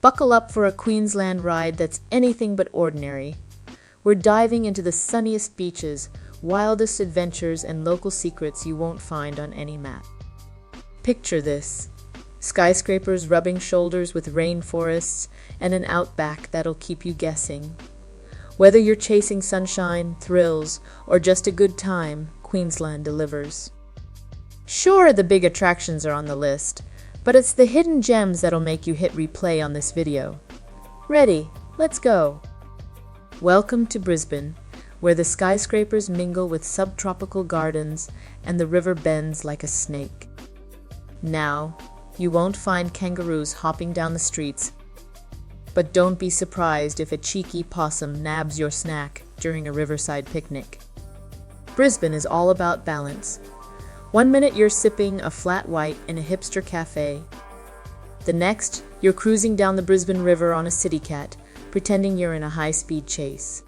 Buckle up for a Queensland ride that's anything but ordinary. We're diving into the sunniest beaches, wildest adventures, and local secrets you won't find on any map. Picture this: skyscrapers rubbing shoulders with rainforests and an outback that'll keep you guessing. Whether you're chasing sunshine, thrills, or just a good time, Queensland delivers. Sure, the big attractions are on the list, but it's the hidden gems that'll make you hit replay on this video. Ready? Let's go! Welcome to Brisbane, where the skyscrapers mingle with subtropical gardens and the river bends like a snake. Now, you won't find kangaroos hopping down the streets, but don't be surprised if a cheeky possum nabs your snack during a riverside picnic. Brisbane is all about balance. One minute you're sipping a flat white in a hipster cafe. The next, you're cruising down the Brisbane River on a city cat, pretending you're in a high-speed chase.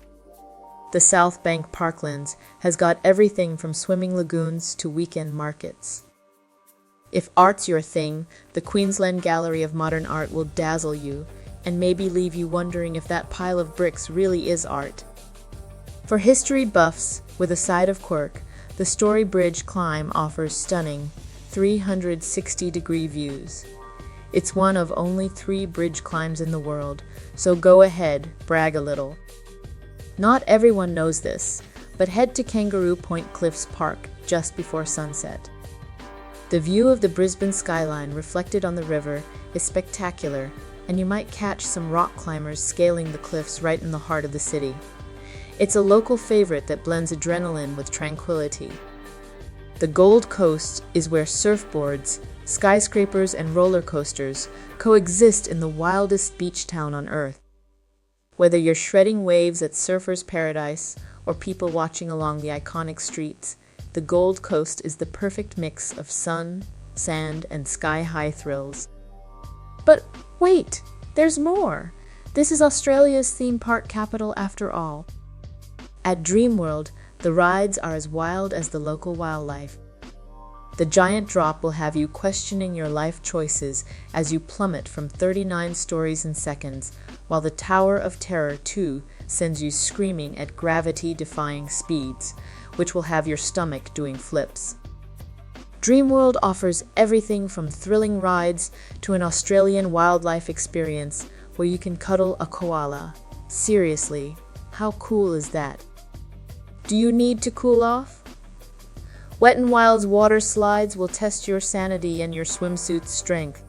The South Bank Parklands has got everything from swimming lagoons to weekend markets. If art's your thing, the Queensland Gallery of Modern Art will dazzle you and maybe leave you wondering if that pile of bricks really is art. For history buffs with a side of quirk, the Story Bridge climb offers stunning 360-degree views. It's one of only 3 bridge climbs in the world, so go ahead, brag a little. Not everyone knows this, but head to Kangaroo Point Cliffs Park just before sunset. The view of the Brisbane skyline reflected on the river is spectacular, and you might catch some rock climbers scaling the cliffs right in the heart of the city. It's a local favorite that blends adrenaline with tranquility. The Gold Coast is where surfboards, skyscrapers, and roller coasters coexist in the wildest beach town on Earth. Whether you're shredding waves at Surfer's Paradise or people watching along the iconic streets, the Gold Coast is the perfect mix of sun, sand, and sky-high thrills. But wait, there's more! This is Australia's theme park capital after all. At Dreamworld, the rides are as wild as the local wildlife. The giant drop will have you questioning your life choices as you plummet from 39 stories in seconds, while the Tower of Terror 2 sends you screaming at gravity-defying speeds, which will have your stomach doing flips. Dreamworld offers everything from thrilling rides to an Australian wildlife experience where you can cuddle a koala. Seriously, how cool is that? Do you need to cool off? Wet n Wild's water slides will test your sanity and your swimsuit's strength.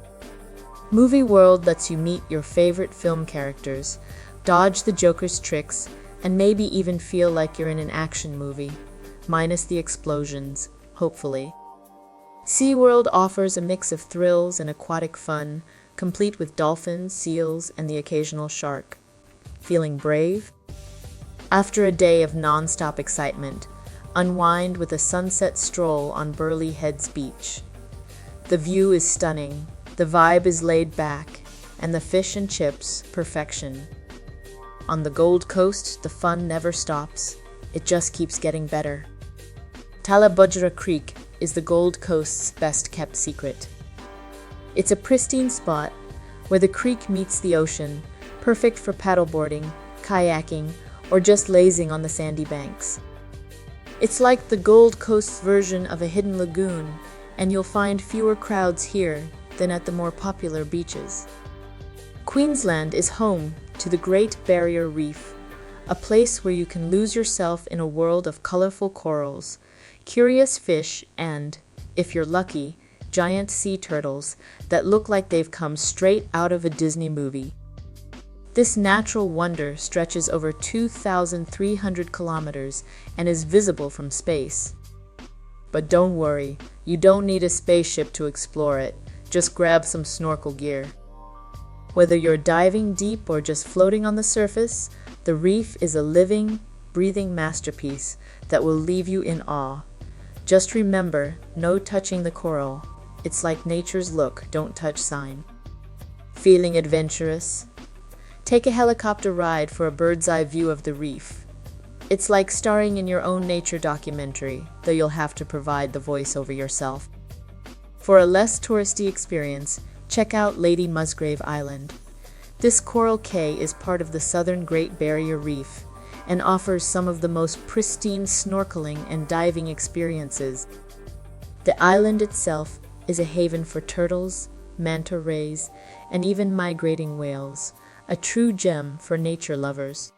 Movieworld lets you meet your favorite film characters, dodge the Joker's tricks, and maybe even feel like you're in an action movie, minus the explosions, hopefully. Seaworld offers a mix of thrills and aquatic fun, complete with dolphins, seals, and the occasional shark. Feeling brave? After a day of non-stop excitement, unwind with a sunset stroll on Burleigh Heads Beach. The view is stunning, the vibe is laid back, and the fish and chips, perfection. On the Gold Coast, the fun never stops. It just keeps getting better. Tallebudgera Creek is the Gold Coast's best-kept secret. It's a pristine spot where the creek meets the ocean, perfect for paddleboarding, kayaking, or just lazing on the sandy banks. It's like the Gold Coast's version of a hidden lagoon, and you'll find fewer crowds here than at the more popular beaches. Queensland is home to the Great Barrier Reef, a place where you can lose yourself in a world of colorful corals, curious fish, and, if you're lucky, giant sea turtles that look like they've come straight out of a Disney movie. This natural wonder stretches over 2,300 kilometers and is visible from space. But don't worry, you don't need a spaceship to explore it. Just grab some snorkel gear. Whether you're diving deep or just floating on the surface, the reef is a living, breathing masterpiece that will leave you in awe. Just remember, no touching the coral. It's like nature's look, don't touch sign. Feeling adventurous? Take a helicopter ride for a bird's-eye view of the reef. It's like starring in your own nature documentary, though you'll have to provide the voiceover yourself. For a less touristy experience, check out Lady Musgrave Island. This coral cay is part of the southern Great Barrier Reef and offers some of the most pristine snorkeling and diving experiences. The island itself is a haven for turtles, manta rays, and even migrating whales, a true gem for nature lovers.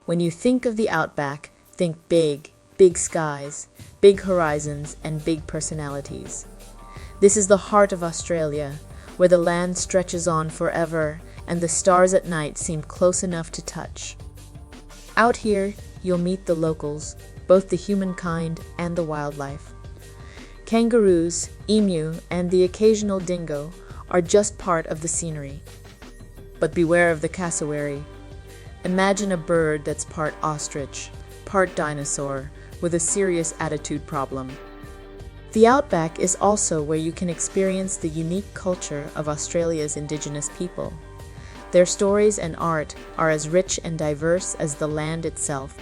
When you think of the Outback, think big, big skies, big horizons, and big personalities. This is the heart of Australia, where the land stretches on forever and the stars at night seem close enough to touch. Out here, you'll meet the locals, both the humankind and the wildlife. Kangaroos, emu, and the occasional dingo are just part of the scenery. But beware of the cassowary. Imagine a bird that's part ostrich, part dinosaur, with a serious attitude problem. The Outback is also where you can experience the unique culture of Australia's Indigenous people. Their stories and art are as rich and diverse as the land itself.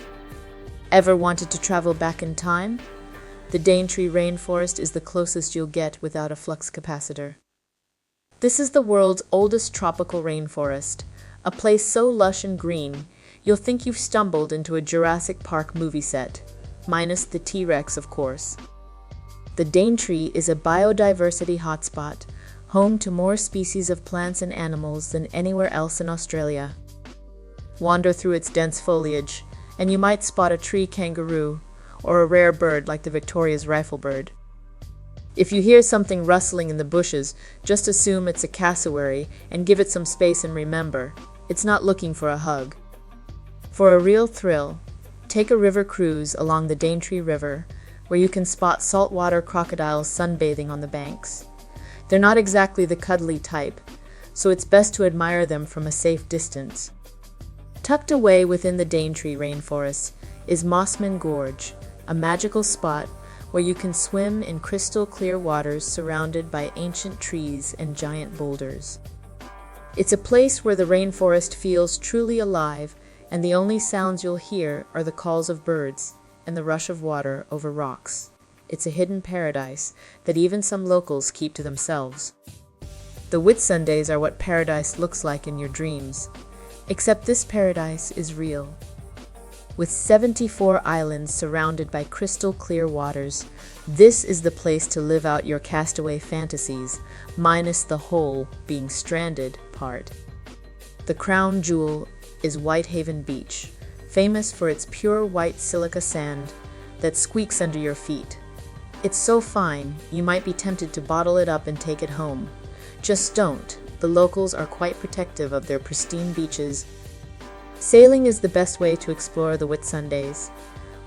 Ever wanted to travel back in time? The Daintree Rainforest is the closest you'll get without a flux capacitor. This is the world's oldest tropical rainforest, a place so lush and green, you'll think you've stumbled into a Jurassic Park movie set, minus the T-Rex, of course. The Daintree is a biodiversity hotspot, home to more species of plants and animals than anywhere else in Australia. Wander through its dense foliage, and you might spot a tree kangaroo, or a rare bird like the Victoria's riflebird. If you hear something rustling in the bushes, just assume it's a cassowary and give it some space and remember, it's not looking for a hug. For a real thrill, take a river cruise along the Daintree River, where you can spot saltwater crocodiles sunbathing on the banks. They're not exactly the cuddly type, so it's best to admire them from a safe distance. Tucked away within the Daintree Rainforest is Mossman Gorge, a magical spot where you can swim in crystal clear waters surrounded by ancient trees and giant boulders. It's a place where the rainforest feels truly alive, and the only sounds you'll hear are the calls of birds and the rush of water over rocks. It's a hidden paradise that even some locals keep to themselves. The Whitsundays are what paradise looks like in your dreams, except this paradise is real. With 74 islands surrounded by crystal clear waters, this is the place to live out your castaway fantasies, minus the whole being stranded part. The crown jewel is Whitehaven Beach, famous for its pure white silica sand that squeaks under your feet. It's so fine, you might be tempted to bottle it up and take it home. Just don't. The locals are quite protective of their pristine beaches. Sailing is the best way to explore the Whitsundays.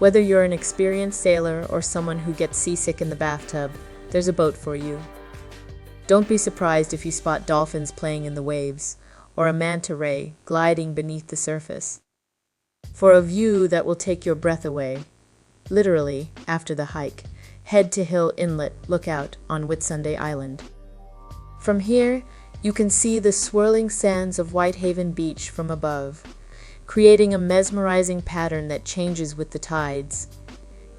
Whether you're an experienced sailor or someone who gets seasick in the bathtub, there's a boat for you. Don't be surprised if you spot dolphins playing in the waves, or a manta ray gliding beneath the surface. For a view that will take your breath away, literally, after the hike, head to Hill Inlet Lookout on Whitsunday Island. From here, you can see the swirling sands of Whitehaven Beach from above, creating a mesmerizing pattern that changes with the tides.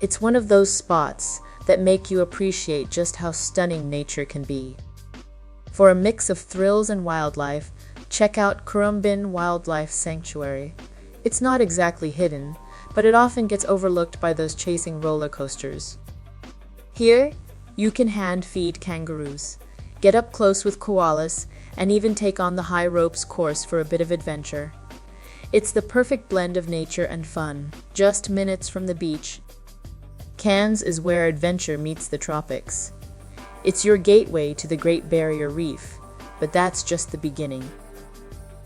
It's one of those spots that make you appreciate just how stunning nature can be. For a mix of thrills and wildlife, check out Currumbin Wildlife Sanctuary. It's not exactly hidden, but it often gets overlooked by those chasing roller coasters. Here, you can hand feed kangaroos, get up close with koalas, and even take on the high ropes course for a bit of adventure. It's the perfect blend of nature and fun, just minutes from the beach. Cairns is where adventure meets the tropics. It's your gateway to the Great Barrier Reef, but that's just the beginning.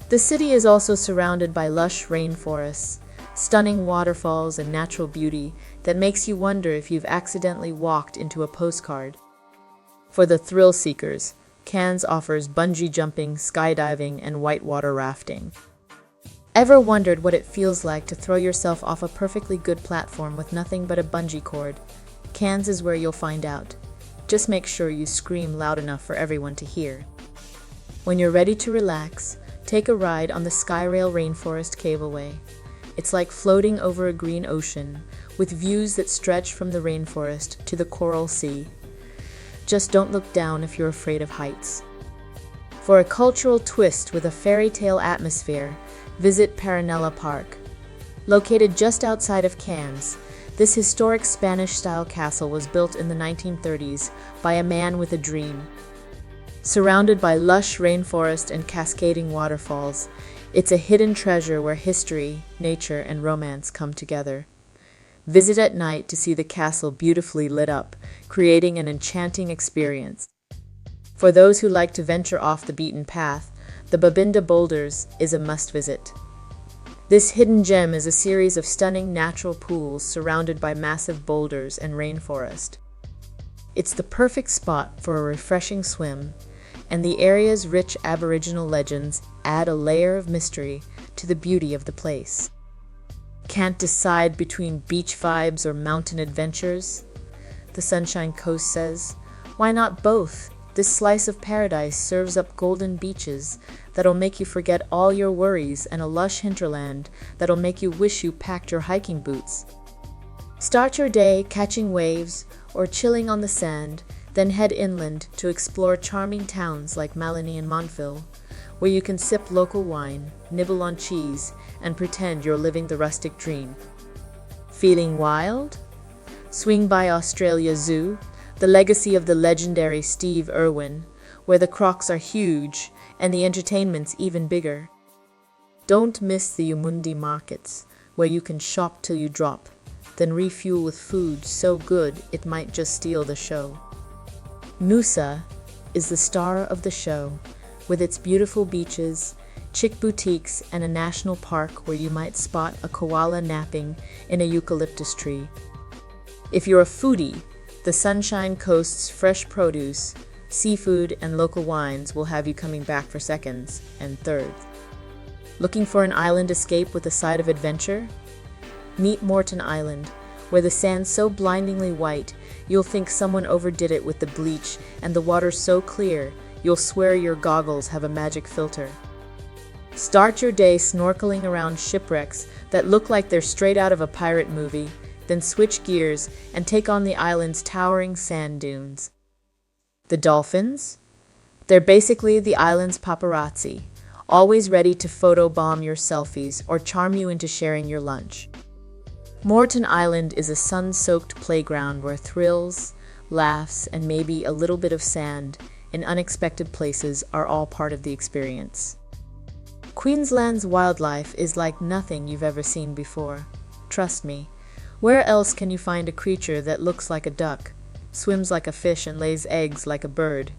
The city is also surrounded by lush rainforests, stunning waterfalls, and natural beauty that makes you wonder if you've accidentally walked into a postcard. For the thrill seekers, Cairns offers bungee jumping, skydiving, and whitewater rafting. Ever wondered what it feels like to throw yourself off a perfectly good platform with nothing but a bungee cord? Cairns is where you'll find out. Just make sure you scream loud enough for everyone to hear. When you're ready to relax, take a ride on the Skyrail Rainforest Cableway. It's like floating over a green ocean, with views that stretch from the rainforest to the coral sea. Just don't look down if you're afraid of heights. For a cultural twist with a fairy tale atmosphere, visit Paronella Park. Located just outside of Cairns, this historic Spanish-style castle was built in the 1930s by a man with a dream. Surrounded by lush rainforest and cascading waterfalls, it's a hidden treasure where history, nature, and romance come together. Visit at night to see the castle beautifully lit up, creating an enchanting experience. For those who like to venture off the beaten path, the Babinda Boulders is a must-visit. This hidden gem is a series of stunning natural pools surrounded by massive boulders and rainforest. It's the perfect spot for a refreshing swim, and the area's rich Aboriginal legends add a layer of mystery to the beauty of the place. Can't decide between beach vibes or mountain adventures? The Sunshine Coast says, why not both? This slice of paradise serves up golden beaches that'll make you forget all your worries and a lush hinterland that'll make you wish you packed your hiking boots. Start your day catching waves or chilling on the sand, then head inland to explore charming towns like Malini and Montville, where you can sip local wine, nibble on cheese, and pretend you're living the rustic dream. Feeling wild? Swing by Australia Zoo, the legacy of the legendary Steve Irwin, where the crocs are huge and the entertainment's even bigger. Don't miss the Eumundi Markets, where you can shop till you drop, then refuel with food so good it might just steal the show. Noosa is the star of the show, with its beautiful beaches, chic boutiques, and a national park where you might spot a koala napping in a eucalyptus tree. If you're a foodie, the Sunshine Coast's fresh produce, seafood, and local wines will have you coming back for seconds and thirds. Looking for an island escape with a side of adventure? Meet Moreton Island, where the sand's so blindingly white, you'll think someone overdid it with the bleach, and the water's so clear, you'll swear your goggles have a magic filter. Start your day snorkeling around shipwrecks that look like they're straight out of a pirate movie, then switch gears and take on the island's towering sand dunes. The dolphins? They're basically the island's paparazzi, always ready to photobomb your selfies or charm you into sharing your lunch. Moreton Island is a sun-soaked playground where thrills, laughs, and maybe a little bit of sand in unexpected places are all part of the experience. Queensland's wildlife is like nothing you've ever seen before. Trust me. Where else can you find a creature that looks like a duck, swims like a fish, and lays eggs like a bird?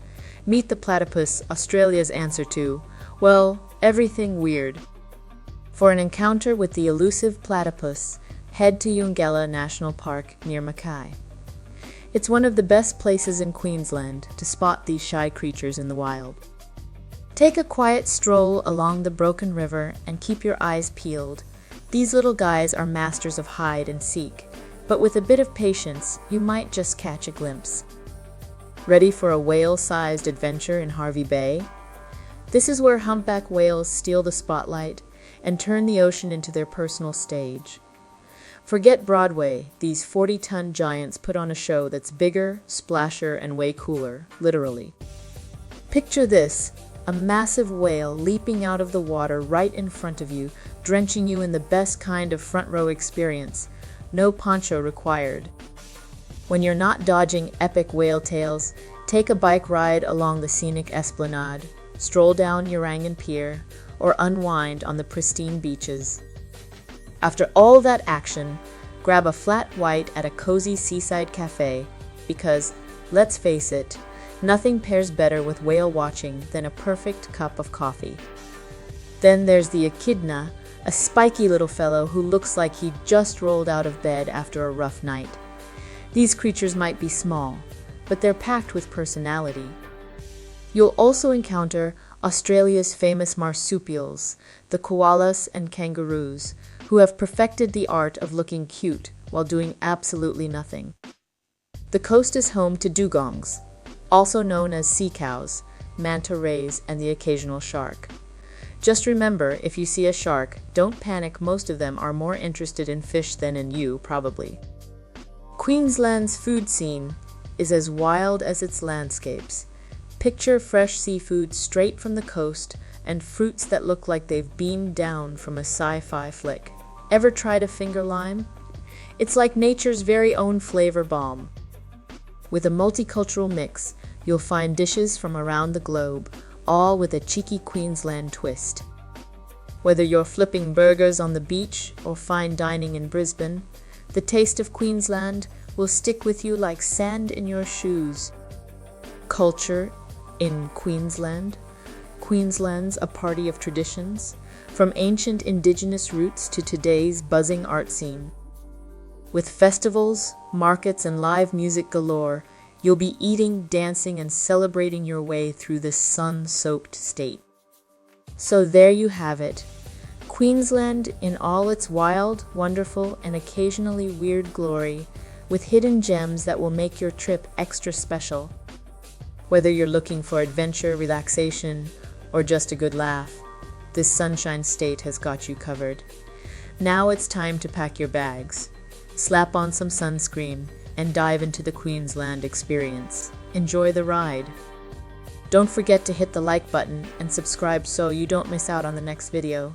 Meet the platypus, Australia's answer to, well, everything weird. For an encounter with the elusive platypus, head to Eungella National Park near Mackay. It's one of the best places in Queensland to spot these shy creatures in the wild. Take a quiet stroll along the Broken River and keep your eyes peeled. These little guys are masters of hide and seek, but with a bit of patience, you might just catch a glimpse. Ready for a whale-sized adventure in Hervey Bay? This is where humpback whales steal the spotlight and turn the ocean into their personal stage. Forget Broadway, these 40-ton giants put on a show that's bigger, splashier, and way cooler, literally. Picture this. A massive whale leaping out of the water right in front of you, drenching you in the best kind of front row experience. No poncho required. When you're not dodging epic whale tails, take a bike ride along the scenic esplanade, stroll down Urangan Pier, or unwind on the pristine beaches. After all that action, grab a flat white at a cozy seaside cafe, because, let's face it, nothing pairs better with whale watching than a perfect cup of coffee. Then there's the echidna, a spiky little fellow who looks like he just rolled out of bed after a rough night. These creatures might be small, but they're packed with personality. You'll also encounter Australia's famous marsupials, the koalas and kangaroos, who have perfected the art of looking cute while doing absolutely nothing. The coast is home to dugongs, also known as sea cows, manta rays, and the occasional shark. Just remember, if you see a shark, don't panic. Most of them are more interested in fish than in you, probably. Queensland's food scene is as wild as its landscapes. Picture fresh seafood straight from the coast and fruits that look like they've beamed down from a sci-fi flick. Ever tried a finger lime? It's like nature's very own flavor bomb. With a multicultural mix, you'll find dishes from around the globe, all with a cheeky Queensland twist. Whether you're flipping burgers on the beach or fine dining in Brisbane, the taste of Queensland will stick with you like sand in your shoes. Culture in Queensland. Queensland's a party of traditions, from ancient indigenous roots to today's buzzing art scene. With festivals, markets, and live music galore, you'll be eating, dancing, and celebrating your way through this sun-soaked state. So there you have it. Queensland in all its wild, wonderful, and occasionally weird glory, with hidden gems that will make your trip extra special. Whether you're looking for adventure, relaxation, or just a good laugh, this sunshine state has got you covered. Now it's time to pack your bags, slap on some sunscreen, and dive into the Queensland experience. Enjoy the ride. Don't forget to hit the like button and subscribe so you don't miss out on the next video.